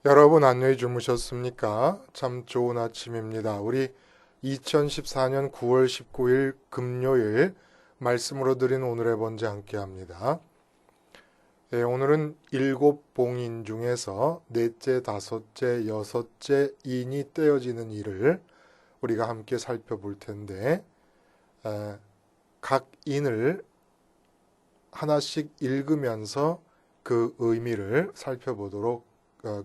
여러분 안녕히 주무셨습니까? 참 좋은 아침입니다. 우리 2014년 9월 19일 금요일 말씀으로 드린 오늘의 번제 함께 합니다. 오늘은 일곱 봉인 중에서 넷째, 다섯째, 여섯째 인이 떼어지는 일을 우리가 함께 살펴볼 텐데 각 인을 하나씩 읽으면서 그 의미를 살펴보도록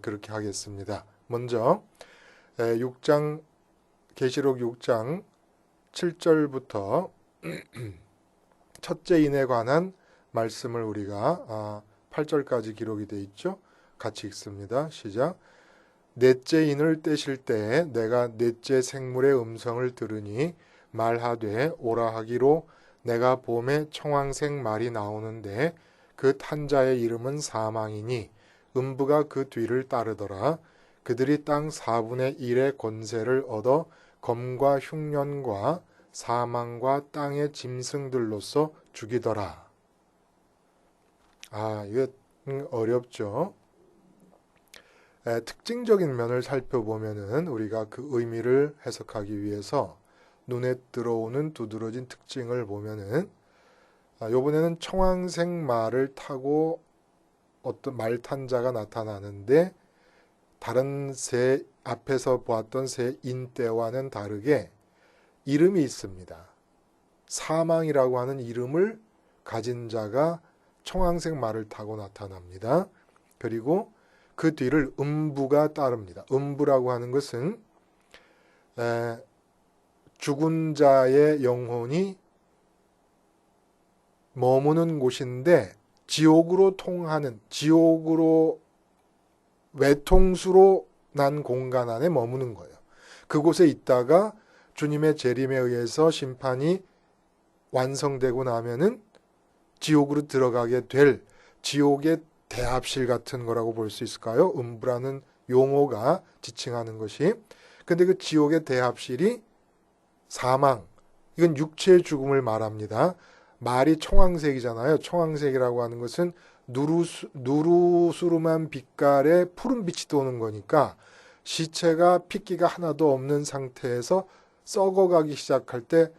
그렇게 하겠습니다. 먼저 6장 계시록 6장 7절부터 첫째 인에 관한 말씀을 우리가 8절까지 기록이 되어 있죠. 같이 읽습니다. 시작. 넷째 인을 떼실 때에 내가 넷째 생물의 음성을 들으니 말하되 오라 하기로 내가 봄에 청황색 말이 나오는데 그 탄자의 이름은 사망이니 음부가 그 뒤를 따르더라. 그들이 땅 4분의 1의 권세를 얻어 검과 흉년과 사망과 땅의 짐승들로서 죽이더라. 이거 어렵죠. 특징적인 면을 살펴보면은 우리가 그 의미를 해석하기 위해서 눈에 들어오는 두드러진 특징을 보면은 이번에는 청황색 말을 타고 어떤 말탄자가 나타나는데 다른 새 앞에서 보았던 새 인대와는 다르게 이름이 있습니다. 사망이라고 하는 이름을 가진 자가 청황색 말을 타고 나타납니다. 그리고 그 뒤를 음부가 따릅니다. 음부라고 하는 것은 죽은 자의 영혼이 머무는 곳인데 지옥으로 통하는, 지옥으로 외통수로 난 공간 안에 머무는 거예요. 그곳에 있다가 주님의 재림에 의해서 심판이 완성되고 나면은 지옥으로 들어가게 될 지옥의 대합실 같은 거라고 볼 수 있을까요? 음부라는 용어가 지칭하는 것이. 근데 그 지옥의 대합실이 사망, 이건 육체의 죽음을 말합니다. 말이 청황색이잖아요. 청황색이라고 하는 것은 누루스름한 빛깔의 푸른 빛이 도는 거니까 시체가 핏기가 하나도 없는 상태에서 썩어가기 시작할 때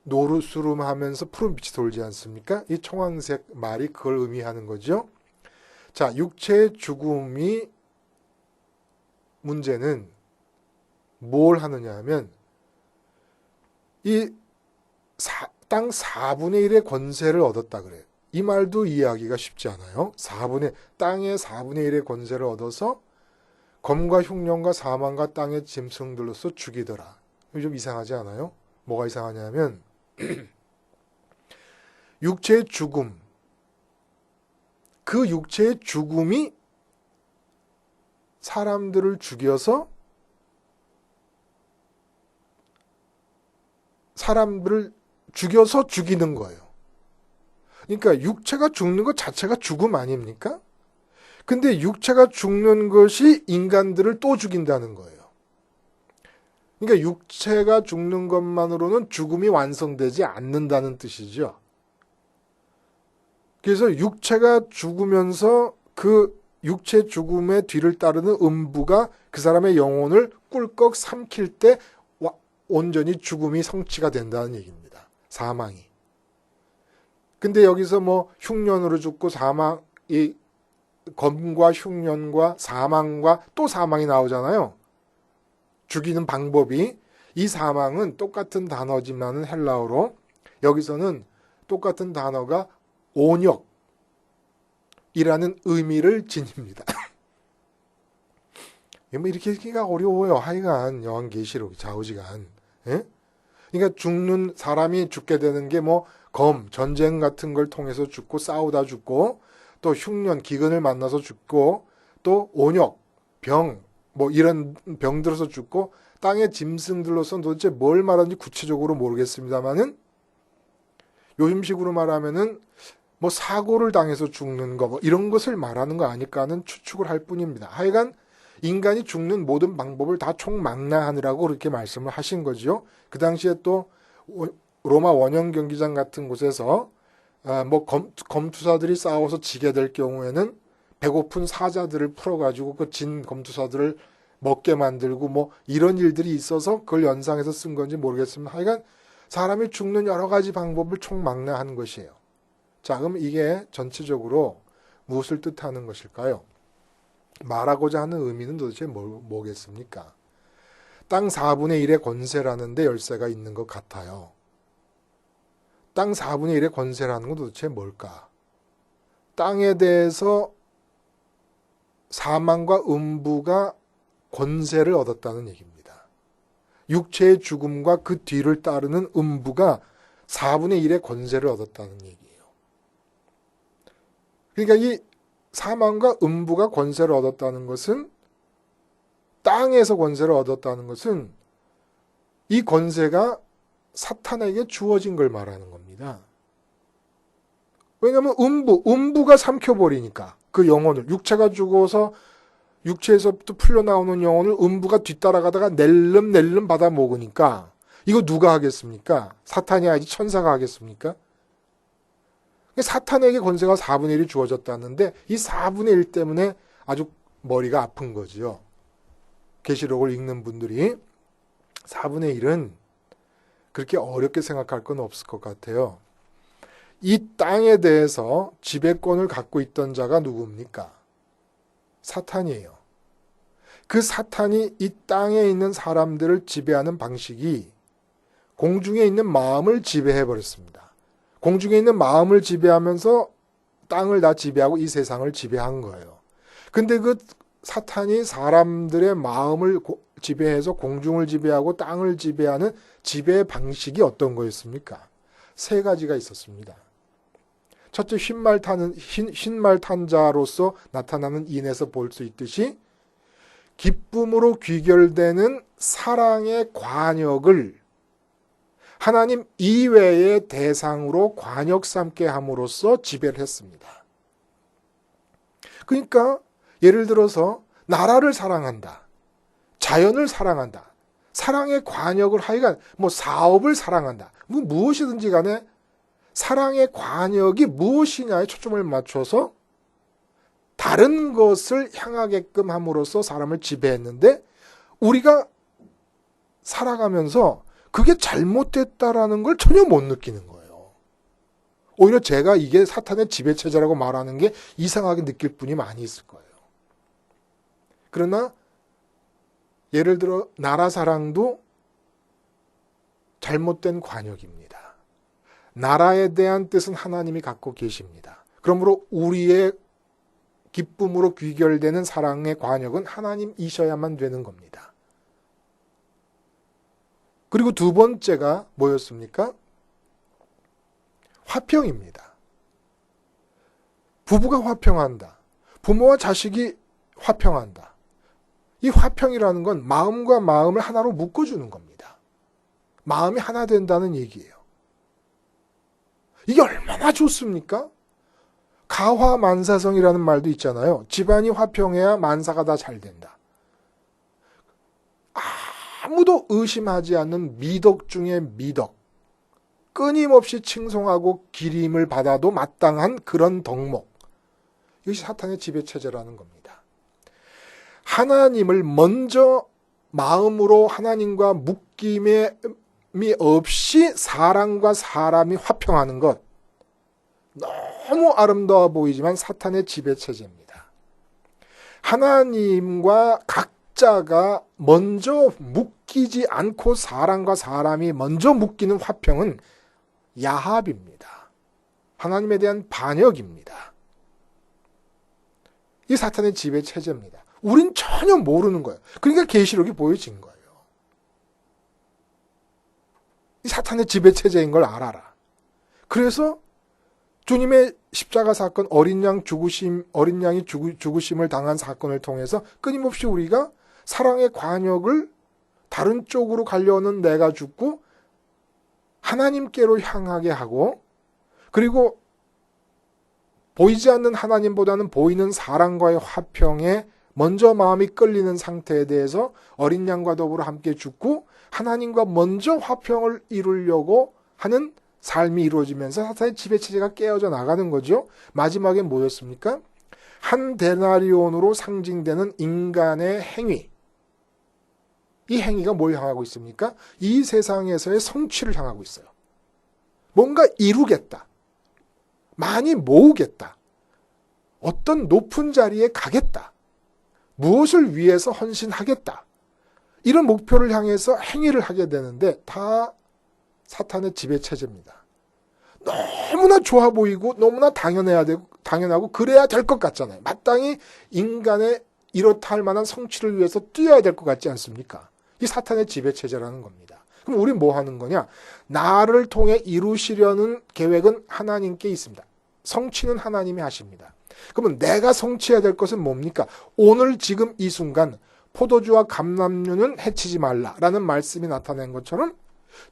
노르스름하면서 푸른 빛이 돌지 않습니까? 이 청황색 말이 그걸 의미하는 거죠. 자, 육체의 죽음이 문제는 뭘 하느냐 하면 이 땅 4분의 1의 권세를 얻었다 그래요. 이 말도 이해하기가 쉽지 않아요. 땅의 4분의 1의 권세를 얻어서 검과 흉년과 사망과 땅의 짐승들로서 죽이더라. 이거 좀 이상하지 않아요? 뭐가 이상하냐면 육체의 죽음, 그 육체의 죽음이 사람들을 죽여서 죽이는 거예요. 그러니까 육체가 죽는 것 자체가 죽음 아닙니까? 근데 육체가 죽는 것이 인간들을 또 죽인다는 거예요. 그러니까 육체가 죽는 것만으로는 죽음이 완성되지 않는다는 뜻이죠. 그래서 육체가 죽으면서 그 육체 죽음의 뒤를 따르는 음부가 그 사람의 영혼을 꿀꺽 삼킬 때 온전히 죽음이 성취가 된다는 얘기입니다. 사망이. 근데 여기서 뭐 흉년으로 죽고 이 검과 흉년과 사망과 또 사망이 나오잖아요. 죽이는 방법이. 이 사망은 똑같은 단어지만은 헬라어로 여기서는 똑같은 단어가 온역이라는 의미를 지닙니다. 뭐 이렇게 읽기가 어려워요. 하여간 요한계시록 좌우지간. 예? 그러니까 사람이 죽게 되는 게 뭐 전쟁 같은 걸 통해서 죽고 싸우다 죽고 또 흉년, 기근을 만나서 죽고 또 온역, 병, 뭐 이런 병들어서 죽고 땅의 짐승들로서 도대체 뭘 말하는지 구체적으로 모르겠습니다만은 요즘식으로 말하면은 뭐 사고를 당해서 죽는 거 뭐 이런 것을 말하는 거 아닐까 하는 추측을 할 뿐입니다. 하여간 인간이 죽는 모든 방법을 다 총망라하느라고 그렇게 말씀을 하신 거죠. 그 당시에 또 로마 원형 경기장 같은 곳에서 뭐 검투사들이 싸워서 지게 될 경우에는 배고픈 사자들을 풀어가지고 그 진 검투사들을 먹게 만들고 뭐 이런 일들이 있어서 그걸 연상해서 쓴 건지 모르겠습니다. 하여간 사람이 죽는 여러 가지 방법을 총망라한 것이에요. 자, 그럼 이게 전체적으로 무엇을 뜻하는 것일까요? 말하고자 하는 의미는 도대체 뭐겠습니까? 땅 4분의 1의 권세라는 데 열쇠가 있는 것 같아요. 땅 4분의 1의 권세라는 건 도대체 뭘까? 땅에 대해서 사망과 음부가 권세를 얻었다는 얘기입니다. 육체의 죽음과 그 뒤를 따르는 음부가 4분의 1의 권세를 얻었다는 얘기예요. 그러니까 이 사망과 음부가 권세를 얻었다는 것은, 땅에서 권세를 얻었다는 것은 이 권세가 사탄에게 주어진 걸 말하는 겁니다. 왜냐하면 음부가 삼켜버리니까 그 영혼을, 육체가 죽어서 육체에서부터 풀려나오는 영혼을 음부가 뒤따라가다가 낼름 받아 먹으니까 이거 누가 하겠습니까? 사탄이 아니지 천사가 하겠습니까? 사탄에게 권세가 4분의 1이 주어졌다는데 이 4분의 1 때문에 아주 머리가 아픈 거지요. 계시록을 읽는 분들이 4분의 1은 그렇게 어렵게 생각할 건 없을 것 같아요. 이 땅에 대해서 지배권을 갖고 있던 자가 누굽니까? 사탄이에요. 그 사탄이 이 땅에 있는 사람들을 지배하는 방식이 공중에 있는 마음을 지배해버렸습니다. 공중에 있는 마음을 지배하면서 땅을 다 지배하고 이 세상을 지배한 거예요. 근데 그 사탄이 사람들의 마음을 지배해서 공중을 지배하고 땅을 지배하는 지배 방식이 어떤 거였습니까? 세 가지가 있었습니다. 첫째, 흰말 탄 자로서 나타나는 인에서 볼 수 있듯이 기쁨으로 귀결되는 사랑의 관역을 하나님 이외의 대상으로 관역 삼게 함으로써 지배를 했습니다. 그러니까 예를 들어서 나라를 사랑한다. 자연을 사랑한다. 사랑의 관역을 하여간 사업을 사랑한다. 무엇이든지 간에 사랑의 관역이 무엇이냐에 초점을 맞춰서 다른 것을 향하게끔 함으로써 사람을 지배했는데 우리가 살아가면서 그게 잘못됐다라는 걸 전혀 못 느끼는 거예요. 오히려 제가 이게 사탄의 지배체제라고 말하는 게 이상하게 느낄 분이 많이 있을 거예요. 그러나 예를 들어 나라 사랑도 잘못된 관역입니다. 나라에 대한 뜻은 하나님이 갖고 계십니다. 그러므로 우리의 기쁨으로 귀결되는 사랑의 관역은 하나님이셔야만 되는 겁니다. 그리고 두 번째가 뭐였습니까? 화평입니다. 부부가 화평한다. 부모와 자식이 화평한다. 이 화평이라는 건 마음과 마음을 하나로 묶어주는 겁니다. 마음이 하나 된다는 얘기예요. 이게 얼마나 좋습니까? 가화만사성이라는 말도 있잖아요. 집안이 화평해야 만사가 다 잘 된다. 아무도 의심하지 않는 미덕 중에 미덕. 끊임없이 칭송하고 기림을 받아도 마땅한 그런 덕목. 이것이 사탄의 지배체제라는 겁니다. 하나님을 먼저 마음으로 하나님과 묶임이 없이 사람과 사람이 화평하는 것. 너무 아름다워 보이지만 사탄의 지배체제입니다. 하나님과 각자가 먼저 묶이지 않고 사람과 사람이 먼저 묶이는 화평은 야합입니다. 하나님에 대한 반역입니다. 이 사탄의 지배체제입니다. 우린 전혀 모르는 거예요. 그러니까 계시록이 보여진 거예요. 이 사탄의 지배체제인 걸 알아라. 그래서 주님의 십자가 사건, 어린 양이 죽으심을 당한 사건을 통해서 끊임없이 우리가 사랑의 관역을 다른 쪽으로 가려는 내가 죽고 하나님께로 향하게 하고, 그리고 보이지 않는 하나님보다는 보이는 사랑과의 화평에 먼저 마음이 끌리는 상태에 대해서 어린 양과 더불어 함께 죽고 하나님과 먼저 화평을 이루려고 하는 삶이 이루어지면서 사탄의 지배체제가 깨어져 나가는 거죠. 마지막에 뭐였습니까? 한 데나리온으로 상징되는 인간의 행위. 이 행위가 뭘 향하고 있습니까? 이 세상에서의 성취를 향하고 있어요. 뭔가 이루겠다. 많이 모으겠다. 어떤 높은 자리에 가겠다. 무엇을 위해서 헌신하겠다. 이런 목표를 향해서 행위를 하게 되는데 다 사탄의 지배체제입니다. 너무나 좋아 보이고 너무나 당연하고 그래야 될 것 같잖아요. 마땅히 인간의 이렇다 할 만한 성취를 위해서 뛰어야 될 것 같지 않습니까? 이 사탄의 지배체제라는 겁니다. 그럼 우리 뭐 하는 거냐? 나를 통해 이루시려는 계획은 하나님께 있습니다. 성취는 하나님이 하십니다. 그러면 내가 성취해야 될 것은 뭡니까? 오늘 지금 이 순간 포도주와 감람류는 해치지 말라라는 말씀이 나타낸 것처럼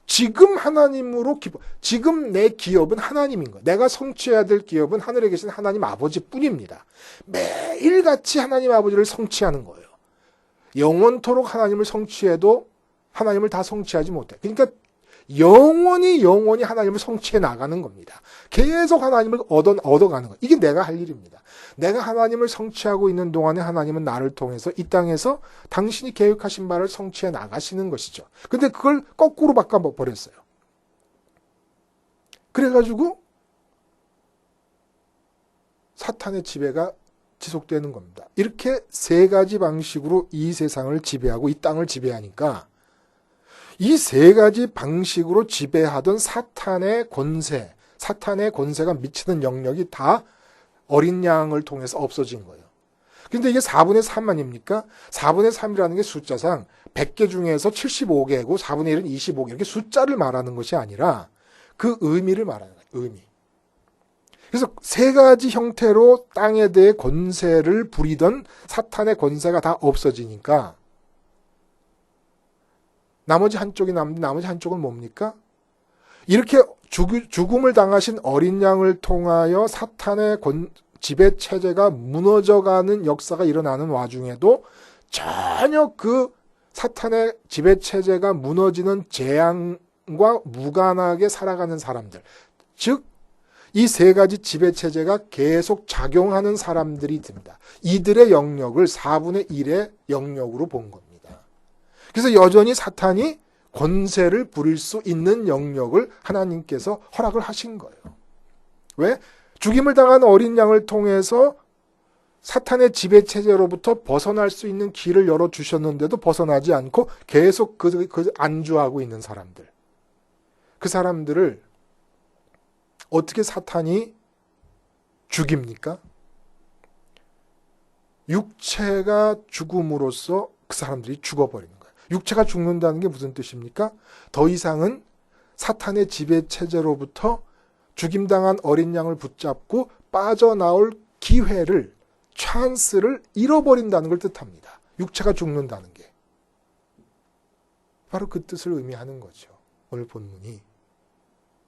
지금 하나님으로 지금 내 기업은 하나님인 거예요. 내가 성취해야 될 기업은 하늘에 계신 하나님 아버지뿐입니다. 매일같이 하나님 아버지를 성취하는 거예요. 영원토록 하나님을 성취해도 하나님을 다 성취하지 못해. 그러니까 영원히 하나님을 성취해 나가는 겁니다. 계속 하나님을 얻어가는 거예요. 이게 내가 할 일입니다. 내가 하나님을 성취하고 있는 동안에 하나님은 나를 통해서 이 땅에서 당신이 계획하신 바를 성취해 나가시는 것이죠. 근데 그걸 거꾸로 바꿔버렸어요. 그래가지고 사탄의 지배가 지속되는 겁니다. 이렇게 세 가지 방식으로 이 세상을 지배하고 이 땅을 지배하니까 이 세 가지 방식으로 지배하던 사탄의 권세가 미치는 영역이 다 어린 양을 통해서 없어진 거예요. 근데 이게 4분의 3만입니까? 4분의 3이라는 게 숫자상 100개 중에서 75개고 4분의 1은 25개 이렇게 숫자를 말하는 것이 아니라 그 의미를 말하는 거예요. 의미. 그래서 세 가지 형태로 땅에 대해 권세를 부리던 사탄의 권세가 다 없어지니까 나머지 한쪽이 남는데 나머지 한쪽은 뭡니까? 이렇게 죽음을 당하신 어린 양을 통하여 사탄의 지배체제가 무너져가는 역사가 일어나는 와중에도 전혀 그 사탄의 지배체제가 무너지는 재앙과 무관하게 살아가는 사람들, 즉 이 세 가지 지배체제가 계속 작용하는 사람들이 듭니다. 이들의 영역을 4분의 1의 영역으로 본 겁니다. 그래서 여전히 사탄이 권세를 부릴 수 있는 영역을 하나님께서 허락을 하신 거예요. 왜? 죽임을 당한 어린 양을 통해서 사탄의 지배체제로부터 벗어날 수 있는 길을 열어주셨는데도 벗어나지 않고 계속 그 안주하고 있는 사람들. 그 사람들을 어떻게 사탄이 죽입니까? 육체가 죽음으로써 그 사람들이 죽어버리는 거예요. 육체가 죽는다는 게 무슨 뜻입니까? 더 이상은 사탄의 지배체제로부터 죽임당한 어린 양을 붙잡고 빠져나올 기회를, 찬스를 잃어버린다는 걸 뜻합니다. 육체가 죽는다는 게. 바로 그 뜻을 의미하는 거죠. 오늘 본문이.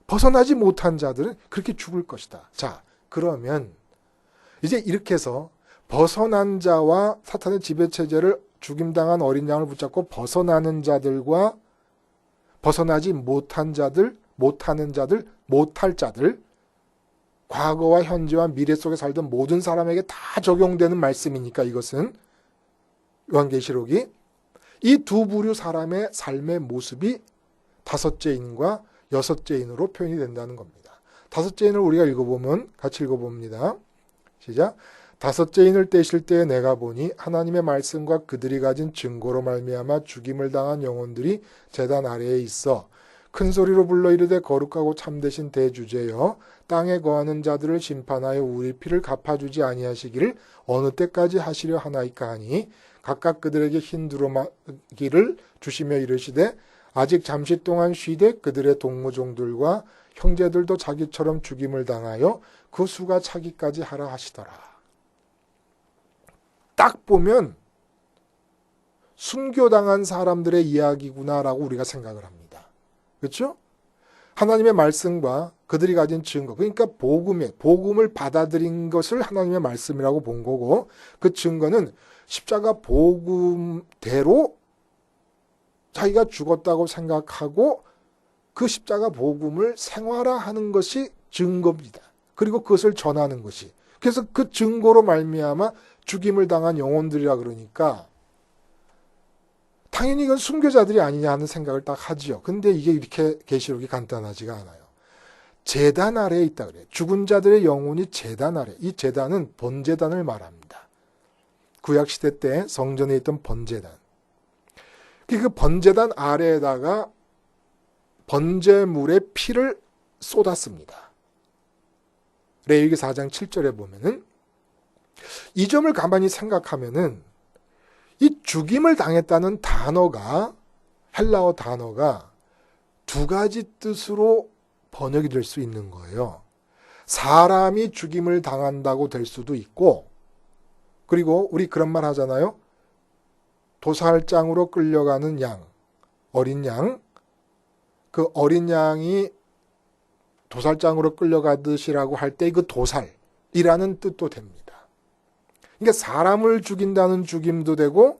벗어나지 못한 자들은 그렇게 죽을 것이다. 자, 그러면 이제 이렇게 해서 벗어난 자와 사탄의 지배체제를 죽임당한 어린 양을 붙잡고 벗어나는 자들과 벗어나지 못한 자들, 못하는 자들, 못할 자들, 과거와 현재와 미래 속에 살던 모든 사람에게 다 적용되는 말씀이니까 이것은 요한계시록이 이 두 부류 사람의 삶의 모습이 다섯째인과 여섯째인으로 표현이 된다는 겁니다. 다섯째인을 우리가 읽어보면 같이 읽어봅니다. 시작. 다섯째인을 떼실 때에 내가 보니 하나님의 말씀과 그들이 가진 증거로 말미암아 죽임을 당한 영혼들이 제단 아래에 있어 큰 소리로 불러 이르되 거룩하고 참되신 대주제여 땅에 거하는 자들을 심판하여 우리 피를 갚아주지 아니하시기를 어느 때까지 하시려 하나이까 하니 각각 그들에게 흰 두루마기를 주시며 이르시되 아직 잠시 동안 쉬되 그들의 동무종들과 형제들도 자기처럼 죽임을 당하여 그 수가 차기까지 하라 하시더라. 딱 보면 순교당한 사람들의 이야기구나라고 우리가 생각을 합니다. 그렇죠? 하나님의 말씀과 그들이 가진 증거, 그러니까 복음을 받아들인 것을 하나님의 말씀이라고 본 거고 그 증거는 십자가 복음대로 자기가 죽었다고 생각하고 그 십자가 복음을 생활화하는 것이 증거입니다. 그리고 그것을 전하는 것이 그래서 그 증거로 말미암아 죽임을 당한 영혼들이라 그러니까 당연히 이건 순교자들이 아니냐 하는 생각을 딱 하지요. 근데 이게 이렇게 계시록이 간단하지가 않아요. 제단 아래에 있다 그래요. 죽은 자들의 영혼이 제단 아래. 이 제단은 번제단을 말합니다. 구약시대 때 성전에 있던 번제단. 그 번제단 아래에다가 번제물의 피를 쏟았습니다. 레위기 4장 7절에 보면은 이 점을 가만히 생각하면은 이 죽임을 당했다는 단어가 헬라어 단어가 두 가지 뜻으로 번역이 될 수 있는 거예요. 사람이 죽임을 당한다고 될 수도 있고 그리고 우리 그런 말 하잖아요. 도살장으로 끌려가는 양, 어린 양, 그 어린 양이 도살장으로 끌려가듯이라고 할 때 그 도살이라는 뜻도 됩니다. 그러니까 사람을 죽인다는 죽임도 되고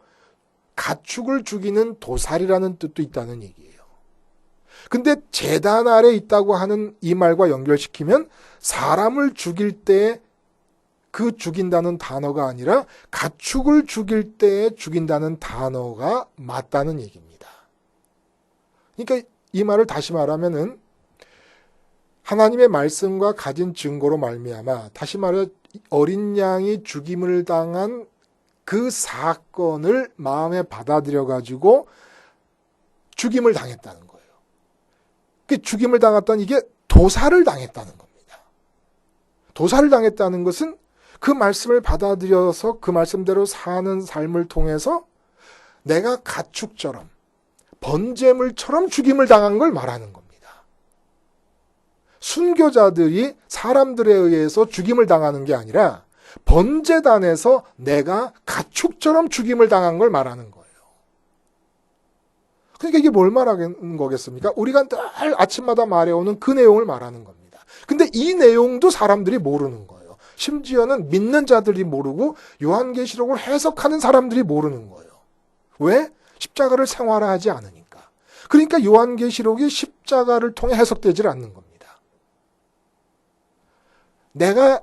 가축을 죽이는 도살이라는 뜻도 있다는 얘기예요. 근데 제단 아래 있다고 하는 이 말과 연결시키면 사람을 죽일 때 그 죽인다는 단어가 아니라 가축을 죽일 때 죽인다는 단어가 맞다는 얘기입니다. 그러니까 이 말을 다시 말하면은 하나님의 말씀과 가진 증거로 말미암아 다시 말해 어린 양이 죽임을 당한 그 사건을 마음에 받아들여 가지고 죽임을 당했다는 거예요. 그 죽임을 당했다는 이게 도살을 당했다는 겁니다. 도살을 당했다는 것은 그 말씀을 받아들여서 그 말씀대로 사는 삶을 통해서 내가 가축처럼 번제물처럼 죽임을 당한 걸 말하는 겁니다. 순교자들이 사람들에 의해서 죽임을 당하는 게 아니라 번제단에서 내가 가축처럼 죽임을 당한 걸 말하는 거예요. 그러니까 이게 뭘 말하는 거겠습니까? 우리가 늘 아침마다 말해오는 그 내용을 말하는 겁니다. 근데 이 내용도 사람들이 모르는 거예요. 심지어는 믿는 자들이 모르고 요한계시록을 해석하는 사람들이 모르는 거예요. 왜? 십자가를 생활화하지 않으니까. 그러니까 요한계시록이 십자가를 통해 해석되질 않는 겁니다. 내가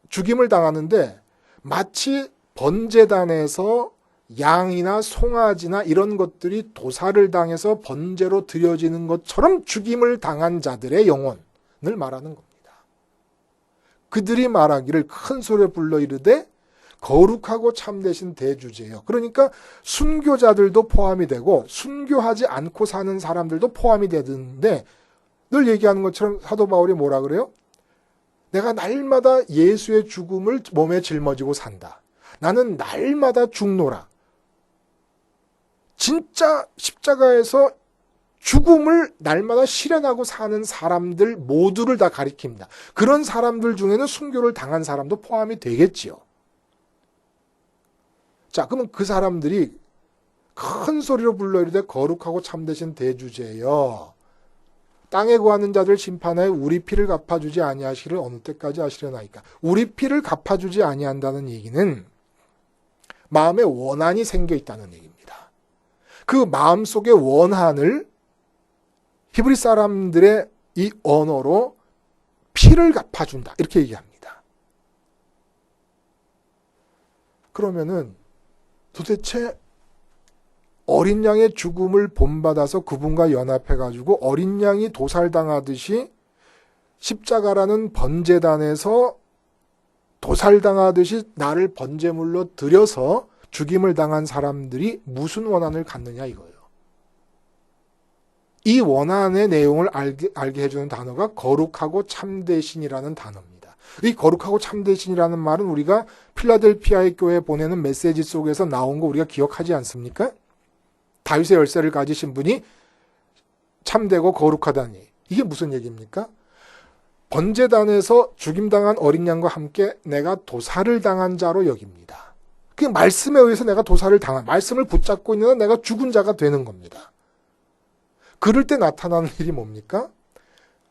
죽임을 당하는데 마치 번제단에서 양이나 송아지나 이런 것들이 도살을 당해서 번제로 드려지는 것처럼 죽임을 당한 자들의 영혼을 말하는 겁니다. 그들이 말하기를 큰 소리에 불러 이르되 거룩하고 참되신 대주제요. 그러니까 순교자들도 포함이 되고 순교하지 않고 사는 사람들도 포함이 되는데 늘 얘기하는 것처럼 사도 바울이 뭐라 그래요? 내가 날마다 예수의 죽음을 몸에 짊어지고 산다. 나는 날마다 죽노라. 진짜 십자가에서 죽음을 날마다 실현하고 사는 사람들 모두를 다 가리킵니다. 그런 사람들 중에는 순교를 당한 사람도 포함이 되겠지요. 자, 그러면 그 사람들이 큰 소리로 불러 이르되 거룩하고 참되신 대주제여. 땅에 구하는 자들 심판하여 우리 피를 갚아주지 아니하시기를 어느 때까지 하시려나이까. 우리 피를 갚아주지 아니한다는 얘기는 마음에 원한이 생겨 있다는 얘기입니다. 그 마음속의 원한을 히브리 사람들의 이 언어로 피를 갚아준다. 이렇게 얘기합니다. 그러면은 도대체 어린 양의 죽음을 본받아서 그분과 연합해가지고 어린 양이 도살당하듯이 십자가라는 번제단에서 도살당하듯이 나를 번제물로 들여서 죽임을 당한 사람들이 무슨 원한을 갖느냐 이거예요. 이 원한의 내용을 알게 해주는 단어가 거룩하고 참되신이라는 단어입니다. 이 거룩하고 참되신이라는 말은 우리가 필라델피아의 교회에 보내는 메시지 속에서 나온 거 우리가 기억하지 않습니까? 다윗의 열쇠를 가지신 분이 참되고 거룩하다니. 이게 무슨 얘기입니까? 번제단에서 죽임당한 어린 양과 함께 내가 도살을 당한 자로 여깁니다. 그 말씀에 의해서 내가 도살을 말씀을 붙잡고 있는 한 내가 죽은 자가 되는 겁니다. 그럴 때 나타나는 일이 뭡니까?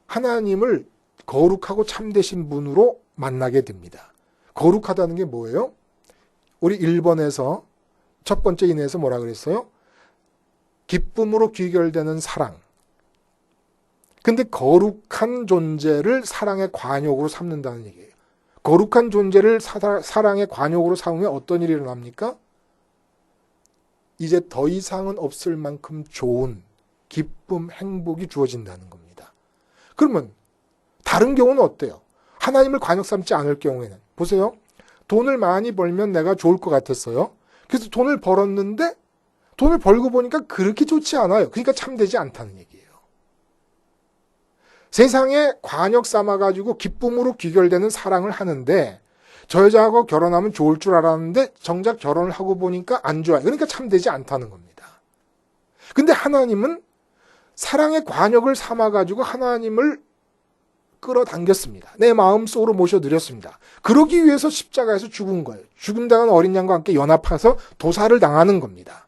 하나님을 거룩하고 참되신 분으로 만나게 됩니다. 거룩하다는 게 뭐예요? 우리 1번에서 첫 번째 인에서 뭐라 그랬어요? 기쁨으로 귀결되는 사랑. 근데 거룩한 존재를 사랑의 관역으로 삼는다는 얘기예요. 거룩한 존재를 사랑의 관역으로 삼으면 어떤 일이 일어납니까? 이제 더 이상은 없을 만큼 좋은 기쁨, 행복이 주어진다는 겁니다. 그러면 다른 경우는 어때요? 하나님을 관역 삼지 않을 경우에는 보세요. 돈을 많이 벌면 내가 좋을 것 같았어요. 그래서 돈을 벌었는데 돈을 벌고 보니까 그렇게 좋지 않아요. 그러니까 참되지 않다는 얘기예요. 세상에 관역 삼아가지고 기쁨으로 귀결되는 사랑을 하는데 저 여자하고 결혼하면 좋을 줄 알았는데 정작 결혼을 하고 보니까 안 좋아요. 그러니까 참되지 않다는 겁니다. 근데 하나님은 사랑의 관역을 삼아가지고 하나님을 끌어당겼습니다. 내 마음속으로 모셔드렸습니다. 그러기 위해서 십자가에서 죽은 거예요. 죽은다는 어린 양과 함께 연합해서 도살을 당하는 겁니다.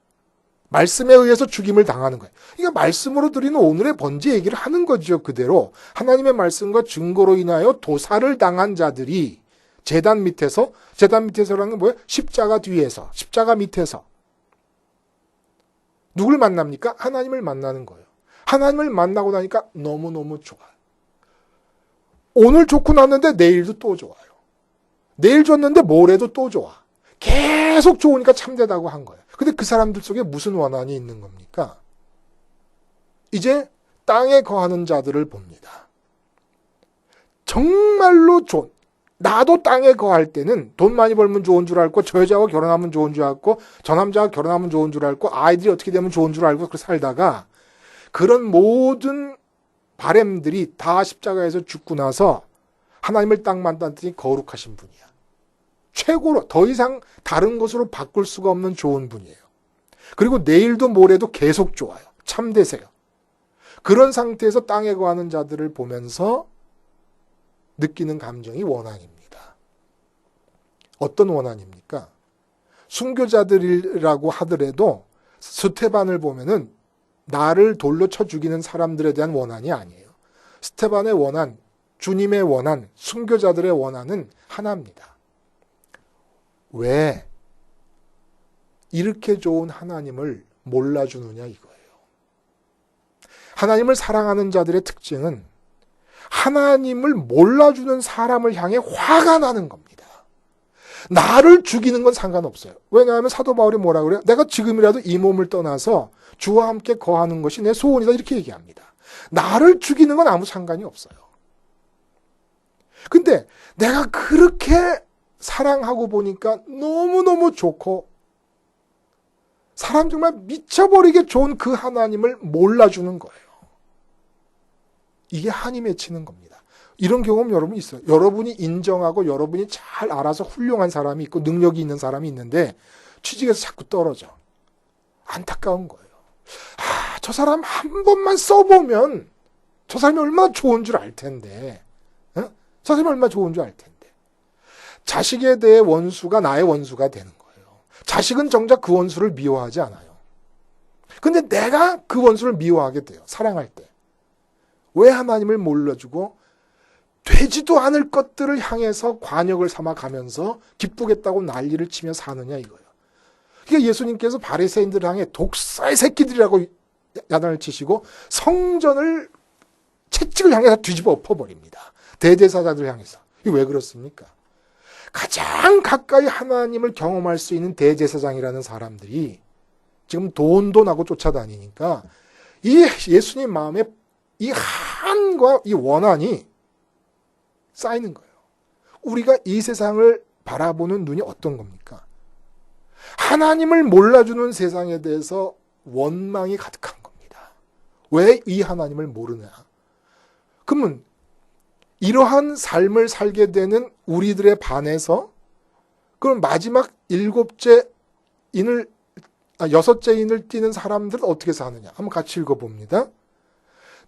말씀에 의해서 죽임을 당하는 거예요. 이게 말씀으로 드리는 오늘의 번제 얘기를 하는 거죠. 그대로 하나님의 말씀과 증거로 인하여 도살을 당한 자들이 제단 밑에서라는 건 뭐예요? 십자가 뒤에서, 십자가 밑에서 누굴 만납니까? 하나님을 만나는 거예요. 하나님을 만나고 나니까 너무너무 좋아요. 오늘 좋고 났는데 내일도 또 좋아요. 내일 좋았는데 모레도 또 좋아. 계속 좋으니까 참되다고 한 거예요. 근데 그 사람들 속에 무슨 원한이 있는 겁니까? 이제 땅에 거하는 자들을 봅니다. 정말로 나도 땅에 거할 때는 돈 많이 벌면 좋은 줄 알고 저 여자와 결혼하면 좋은 줄 알고 저 남자와 결혼하면 좋은 줄 알고 아이들이 어떻게 되면 좋은 줄 알고 그렇게 살다가 그런 모든 바램들이 다 십자가에서 죽고 나서 하나님을 딱 만났더니 거룩하신 분이야. 최고로 더 이상 다른 것으로 바꿀 수가 없는 좋은 분이에요. 그리고 내일도 모레도 계속 좋아요. 참되세요. 그런 상태에서 땅에 거하는 자들을 보면서 느끼는 감정이 원한입니다. 어떤 원한입니까? 순교자들이라고 하더라도 스테반을 보면은 나를 돌로 쳐 죽이는 사람들에 대한 원한이 아니에요. 스테반의 원한, 주님의 원한, 순교자들의 원한은 하나입니다. 왜 이렇게 좋은 하나님을 몰라주느냐 이거예요. 하나님을 사랑하는 자들의 특징은 하나님을 몰라주는 사람을 향해 화가 나는 겁니다. 나를 죽이는 건 상관없어요. 왜냐하면 사도 바울이 뭐라 그래요? 내가 지금이라도 이 몸을 떠나서 주와 함께 거하는 것이 내 소원이다 이렇게 얘기합니다. 나를 죽이는 건 아무 상관이 없어요. 근데 내가 그렇게 사랑하고 보니까 너무너무 좋고 사람 정말 미쳐버리게 좋은 그 하나님을 몰라주는 거예요. 이게 한이 맺히는 겁니다. 이런 경험 여러분 있어요. 여러분이 인정하고 여러분이 잘 알아서 훌륭한 사람이 있고 능력이 있는 사람이 있는데 취직에서 자꾸 떨어져. 안타까운 거예요. 저 사람 한 번만 써보면 저 사람이 얼마나 좋은 줄 알 텐데. 저 사람이 얼마나 좋은 줄 알 텐데. 자식에 대해 원수가 나의 원수가 되는 거예요. 자식은 정작 그 원수를 미워하지 않아요. 근데 내가 그 원수를 미워하게 돼요. 사랑할 때. 왜 하나님을 몰라주고 되지도 않을 것들을 향해서 관역을 삼아 가면서 기쁘겠다고 난리를 치며 사느냐 이거예요. 그러니까 예수님께서 바리새인들을 향해 독사의 새끼들이라고 야단을 치시고 성전을 채찍을 향해서 뒤집어 엎어버립니다. 대제사장들을 향해서. 이게 왜 그렇습니까? 가장 가까이 하나님을 경험할 수 있는 대제사장이라는 사람들이 지금 돈도 나고 쫓아다니니까 이 예수님 마음에 이 한과 이 원한이 쌓이는 거예요. 우리가 이 세상을 바라보는 눈이 어떤 겁니까? 하나님을 몰라주는 세상에 대해서 원망이 가득한 겁니다. 왜 이 하나님을 모르냐? 그러면 이러한 삶을 살게 되는 우리들에 반해서 그럼 마지막 여섯째 인을 띠는 사람들은 어떻게 사느냐? 한번 같이 읽어봅니다.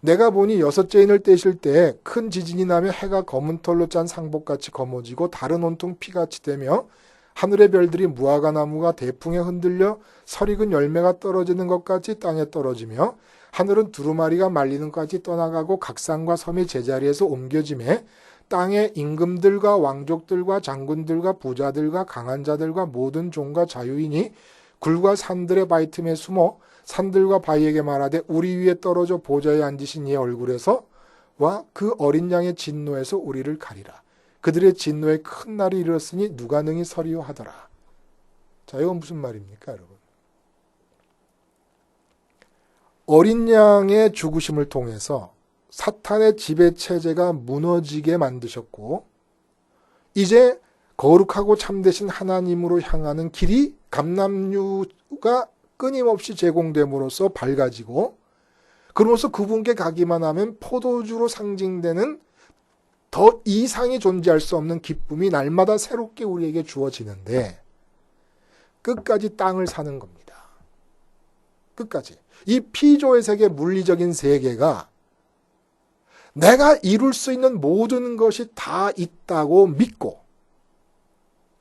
내가 보니 여섯째 인을 떼실 때 큰 지진이 나며 해가 검은 털로 짠 상복같이 검어지고 다른 온통 피같이 되며 하늘의 별들이 무화과 나무가 대풍에 흔들려 설익은 열매가 떨어지는 것 같이 땅에 떨어지며 하늘은 두루마리가 말리는 것까지 떠나가고 각 산과 섬이 제자리에서 옮겨지매 땅의 임금들과 왕족들과 장군들과 부자들과 강한 자들과 모든 종과 자유인이 굴과 산들의 바위 틈에 숨어 산들과 바위에게 말하되 우리 위에 떨어져 보좌에 앉으신 이의 얼굴에서 와 그 어린 양의 진노에서 우리를 가리라. 그들의 진노에 큰 날이 이르렀으니 누가 능히 서리요 하더라. 자, 이건 무슨 말입니까, 여러분? 어린 양의 죽으심을 통해서 사탄의 지배체제가 무너지게 만드셨고, 이제 거룩하고 참되신 하나님으로 향하는 길이 감람류가 끊임없이 제공됨으로써 밝아지고, 그러면서 그분께 가기만 하면 포도주로 상징되는 더 이상이 존재할 수 없는 기쁨이 날마다 새롭게 우리에게 주어지는데, 끝까지 땅을 사는 겁니다. 끝까지. 이 피조의 세계, 물리적인 세계가 내가 이룰 수 있는 모든 것이 다 있다고 믿고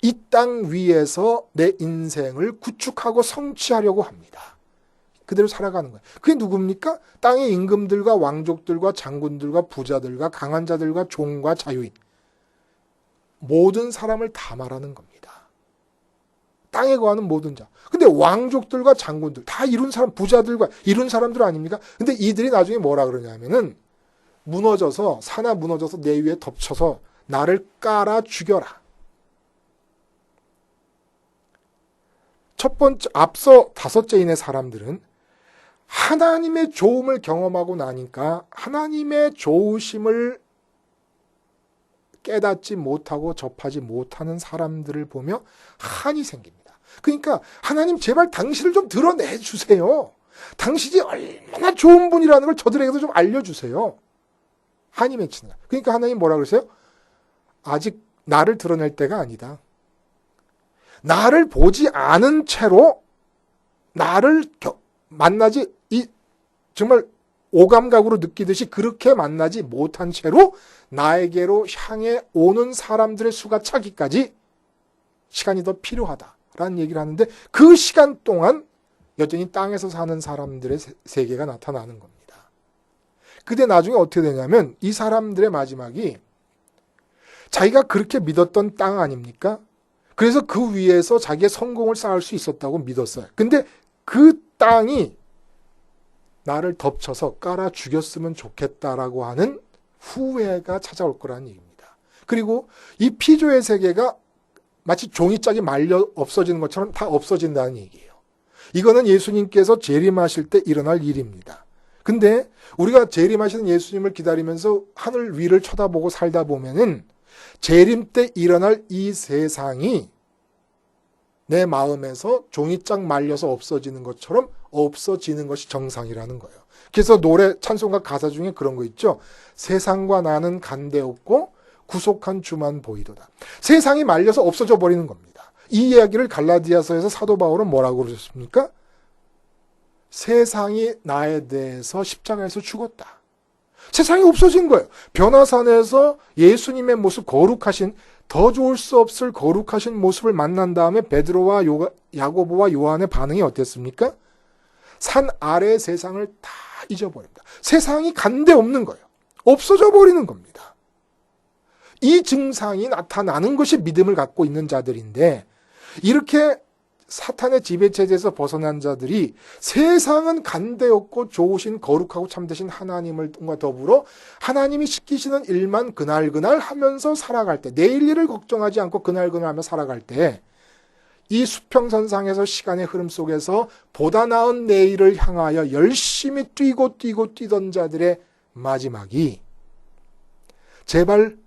이 땅 위에서 내 인생을 구축하고 성취하려고 합니다. 그대로 살아가는 거예요. 그게 누굽니까? 땅의 임금들과 왕족들과 장군들과 부자들과 강한 자들과 종과 자유인, 모든 사람을 다 말하는 겁니다. 땅에 거하는 모든 자. 근데 왕족들과 장군들, 다 이룬 사람, 부자들과 이룬 사람들 아닙니까? 근데 이들이 나중에 뭐라 그러냐면은 무너져서, 사나 무너져서 내 위에 덮쳐서 나를 깔아 죽여라. 첫 번째, 앞서 다섯째인의 사람들은 하나님의 좋음을 경험하고 나니까 하나님의 좋으심을 깨닫지 못하고 접하지 못하는 사람들을 보며 한이 생깁니다. 그러니까 하나님 제발 당신을 좀 드러내 주세요. 당신이 얼마나 좋은 분이라는 걸 저들에게도 좀 알려주세요. 한이 맺히는 거예요. 그러니까 하나님 뭐라 그러세요? 아직 나를 드러낼 때가 아니다. 나를 보지 않은 채로 나를 만나지, 정말 오감각으로 느끼듯이 그렇게 만나지 못한 채로 나에게로 향해 오는 사람들의 수가 차기까지 시간이 더 필요하다라는 얘기를 하는데, 그 시간 동안 여전히 땅에서 사는 사람들의 세계가 나타나는 겁니다. 근데 나중에 어떻게 되냐면 이 사람들의 마지막이 자기가 그렇게 믿었던 땅 아닙니까? 그래서 그 위에서 자기의 성공을 쌓을 수 있었다고 믿었어요. 근데 그 땅이 나를 덮쳐서 깔아 죽였으면 좋겠다라고 하는 후회가 찾아올 거라는 얘기입니다. 그리고 이 피조의 세계가 마치 종이짝이 말려 없어지는 것처럼 다 없어진다는 얘기예요. 이거는 예수님께서 재림하실 때 일어날 일입니다. 근데 우리가 재림하시는 예수님을 기다리면서 하늘 위를 쳐다보고 살다 보면은 재림 때 일어날 이 세상이 내 마음에서 종이짝 말려서 없어지는 것처럼 없어지는 것이 정상이라는 거예요. 그래서 노래 찬송가 가사 중에 그런 거 있죠. 세상과 나는 간대없고 구속한 주만 보이도다. 세상이 말려서 없어져 버리는 겁니다. 이 이야기를 갈라디아서에서 사도 바울은 뭐라고 그러셨습니까? 세상이 나에 대해서 십자가에서 죽었다. 세상이 없어진 거예요. 변화산에서 예수님의 모습, 거룩하신, 더 좋을 수 없을 거룩하신 모습을 만난 다음에 베드로와 야고보와 요한의 반응이 어땠습니까? 산 아래의 세상을 다 잊어버립니다. 세상이 간데 없는 거예요. 없어져 버리는 겁니다. 이 증상이 나타나는 것이 믿음을 갖고 있는 자들인데, 이렇게 사탄의 지배체제에서 벗어난 자들이 세상은 간대없고 좋으신 거룩하고 참되신 하나님과 더불어 하나님이 시키시는 일만 그날그날 하면서 살아갈 때, 내일 일을 걱정하지 않고 그날그날 하며 살아갈 때, 이 수평선상에서 시간의 흐름 속에서 보다 나은 내일을 향하여 열심히 뛰던 자들의 마지막이, 제발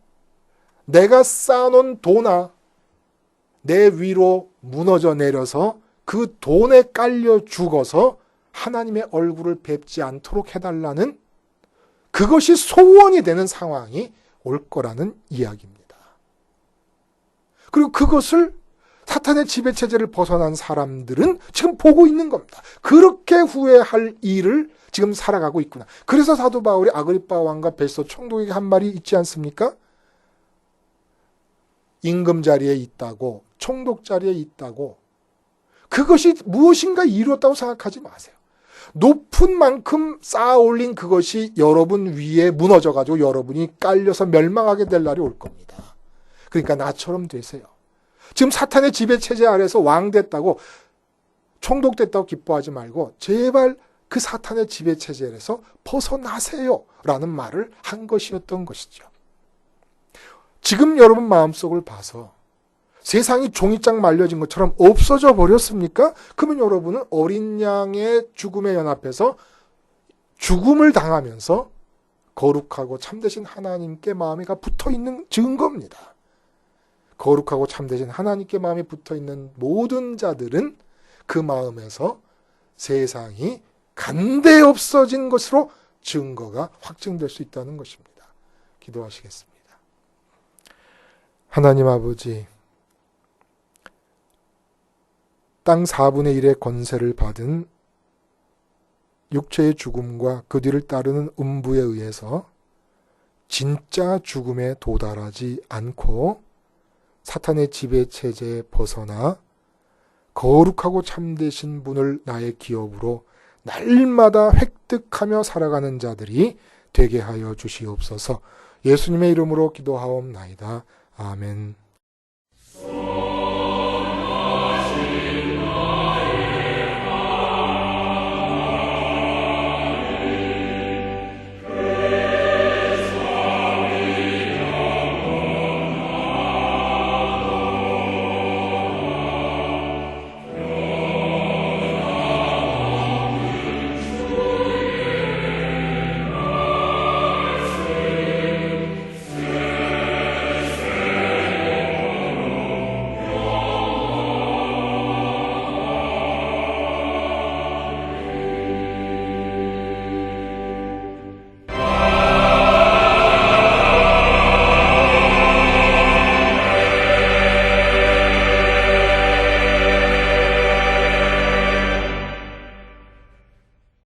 내가 쌓아놓은 도나 내 위로 무너져 내려서 그 돈에 깔려 죽어서 하나님의 얼굴을 뵙지 않도록 해달라는, 그것이 소원이 되는 상황이 올 거라는 이야기입니다. 그리고 그것을 사탄의 지배체제를 벗어난 사람들은 지금 보고 있는 겁니다. 그렇게 후회할 일을 지금 살아가고 있구나. 그래서 사도 바울이 아그리빠 왕과 베스도 총독에게 한 말이 있지 않습니까? 임금 자리에 있다고, 총독 자리에 있다고, 그것이 무엇인가 이루었다고 생각하지 마세요. 높은 만큼 쌓아 올린 그것이 여러분 위에 무너져가지고 여러분이 깔려서 멸망하게 될 날이 올 겁니다. 그러니까 나처럼 되세요. 지금 사탄의 지배체제 아래서 왕 됐다고, 총독 됐다고 기뻐하지 말고 제발 그 사탄의 지배체제에서 벗어나세요 라는 말을 한 것이었던 것이죠. 지금 여러분 마음속을 봐서 세상이 종이짝 말려진 것처럼 없어져 버렸습니까? 그러면 여러분은 어린 양의 죽음에 연합해서 죽음을 당하면서 거룩하고 참되신 하나님께 마음이 붙어있는 증거입니다. 거룩하고 참되신 하나님께 마음이 붙어있는 모든 자들은 그 마음에서 세상이 간대 없어진 것으로 증거가 확증될 수 있다는 것입니다. 기도하시겠습니다. 하나님 아버지, 땅 4분의 1의 권세를 받은 육체의 죽음과 그 뒤를 따르는 음부에 의해서 진짜 죽음에 도달하지 않고 사탄의 지배 체제에 벗어나 거룩하고 참되신 분을 나의 기업으로 날마다 획득하며 살아가는 자들이 되게 하여 주시옵소서. 예수님의 이름으로 기도하옵나이다. 아멘.